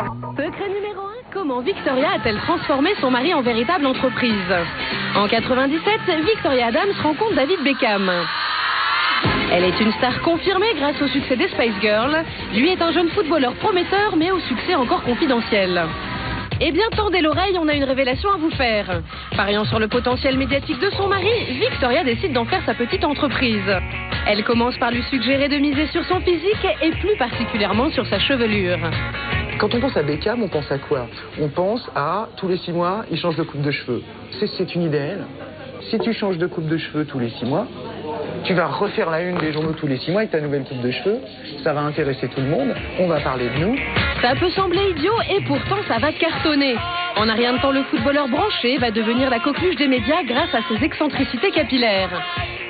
Secret numéro 1, comment Victoria a-t-elle transformé son mari en véritable entreprise? En 97, Victoria Adams rencontre David Beckham. Elle est une star confirmée grâce au succès des Spice Girls. Lui est un jeune footballeur prometteur, mais au succès encore confidentiel. Eh bien, tendez l'oreille, on a une révélation à vous faire. Pariant sur le potentiel médiatique de son mari, Victoria décide d'en faire sa petite entreprise. Elle commence par lui suggérer de miser sur son physique et plus particulièrement sur sa chevelure. Quand on pense à Beckham, on pense à quoi? On pense à tous les 6 mois, il change de coupe de cheveux. C'est une idéale. Si tu changes de coupe de cheveux tous les 6 mois, tu vas refaire la une des journaux tous les 6 mois avec ta nouvelle coupe de cheveux. Ça va intéresser tout le monde. On va parler de nous. Ça peut sembler idiot et pourtant ça va cartonner. En un rien de temps, le footballeur branché va devenir la coqueluche des médias grâce à ses excentricités capillaires.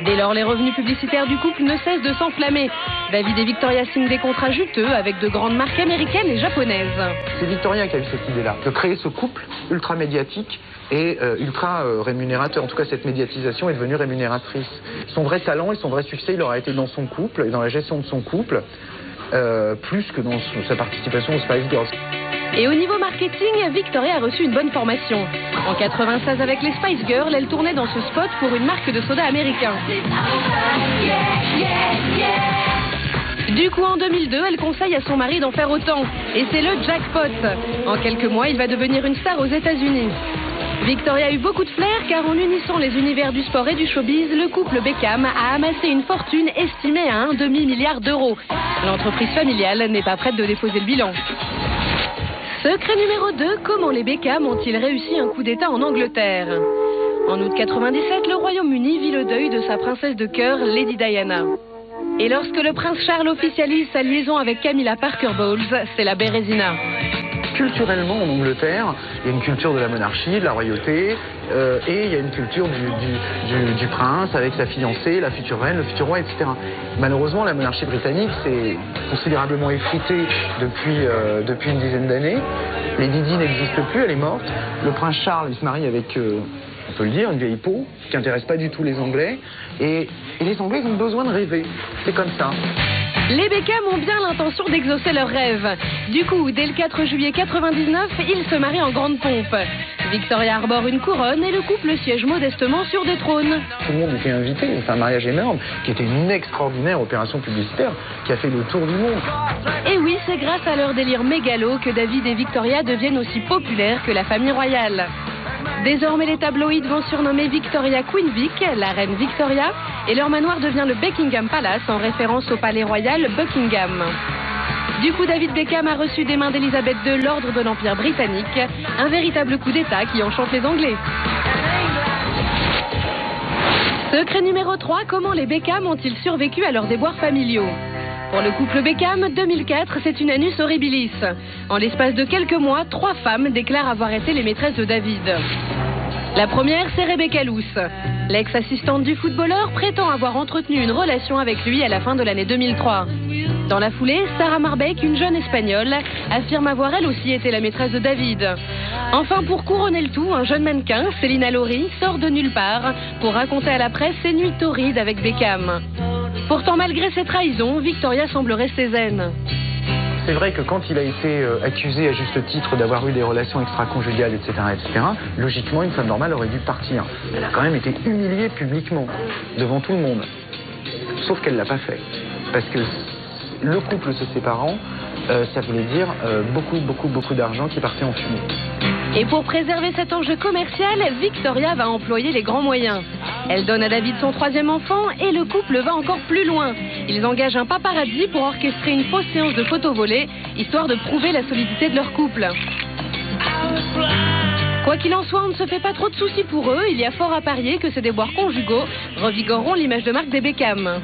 Dès lors, les revenus publicitaires du couple ne cessent de s'enflammer. David et Victoria signent des contrats juteux avec de grandes marques américaines et japonaises. C'est Victoria qui a eu cette idée-là, de créer ce couple ultra médiatique et ultra rémunérateur. En tout cas, cette médiatisation est devenue rémunératrice. Son vrai talent et son vrai succès, il aura été dans son couple et dans la gestion de son couple, plus que dans sa participation aux Spice Girls. Et au niveau marketing, Victoria a reçu une bonne formation. En 96, avec les Spice Girls, elle tournait dans ce spot pour une marque de soda américain. Du coup, en 2002, elle conseille à son mari d'en faire autant. Et c'est le jackpot. En quelques mois, il va devenir une star aux États-Unis. Victoria a eu beaucoup de flair car en unissant les univers du sport et du showbiz, le couple Beckham a amassé une fortune estimée à 1 demi-milliard d'euros. L'entreprise familiale n'est pas prête de déposer le bilan. Secret numéro 2, comment les Beckham ont-ils réussi un coup d'État en Angleterre? En août 97, le Royaume-Uni vit le deuil de sa princesse de cœur, Lady Diana. Et lorsque le prince Charles officialise sa liaison avec Camilla Parker Bowles, c'est la Bérésina. Culturellement, en Angleterre, il y a une culture de la monarchie, de la royauté, et il y a une culture du prince avec sa fiancée, la future reine, le futur roi, etc. Malheureusement, la monarchie britannique s'est considérablement effritée depuis une dizaine d'années. Lady Di n'existe plus, elle est morte. Le prince Charles, il se marie avec, on peut le dire, une vieille peau qui n'intéresse pas du tout les Anglais. Et les Anglais ont besoin de rêver. C'est comme ça. Les Beckham ont bien l'intention d'exaucer leurs rêves. Du coup, dès le 4 juillet 99, ils se marient en grande pompe. Victoria arbore une couronne et le couple siège modestement sur des trônes. Tout le monde était invité, c'est un mariage énorme, qui était une extraordinaire opération publicitaire, qui a fait le tour du monde. Et oui, c'est grâce à leur délire mégalo que David et Victoria deviennent aussi populaires que la famille royale. Désormais, les tabloïds vont surnommer Victoria Queen Vic, la reine Victoria, et leur manoir devient le Buckingham Palace en référence au palais royal Buckingham. Du coup, David Beckham a reçu des mains d'Elisabeth II l'ordre de l'Empire britannique, un véritable coup d'État qui enchante les Anglais. Secret numéro 3, comment les Beckham ont-ils survécu à leurs déboires familiaux? Pour le couple Beckham, 2004, c'est une annus horribilis. En l'espace de quelques mois, 3 femmes déclarent avoir été les maîtresses de David. La première, c'est Rebecca Loos. L'ex-assistante du footballeur prétend avoir entretenu une relation avec lui à la fin de l'année 2003. Dans la foulée, Sarah Marbeck, une jeune espagnole, affirme avoir elle aussi été la maîtresse de David. Enfin, pour couronner le tout, un jeune mannequin, Célina Laurie, sort de nulle part pour raconter à la presse ses nuits torrides avec Beckham. Pourtant, malgré ses trahisons, Victoria semble rester zen. C'est vrai que quand il a été accusé à juste titre d'avoir eu des relations extra-conjugales, etc., logiquement, une femme normale aurait dû partir. Elle a quand même été humiliée publiquement, devant tout le monde. Sauf qu'elle ne l'a pas fait. Parce que le couple se séparant, ça voulait dire beaucoup d'argent qui partait en fumée. Et pour préserver cet enjeu commercial, Victoria va employer les grands moyens. Elle donne à David son 3e enfant et le couple va encore plus loin. Ils engagent un paparazzi pour orchestrer une fausse séance de photos volées, histoire de prouver la solidité de leur couple. Quoi qu'il en soit, on ne se fait pas trop de soucis pour eux. Il y a fort à parier que ces déboires conjugaux revigoreront l'image de marque des Beckham.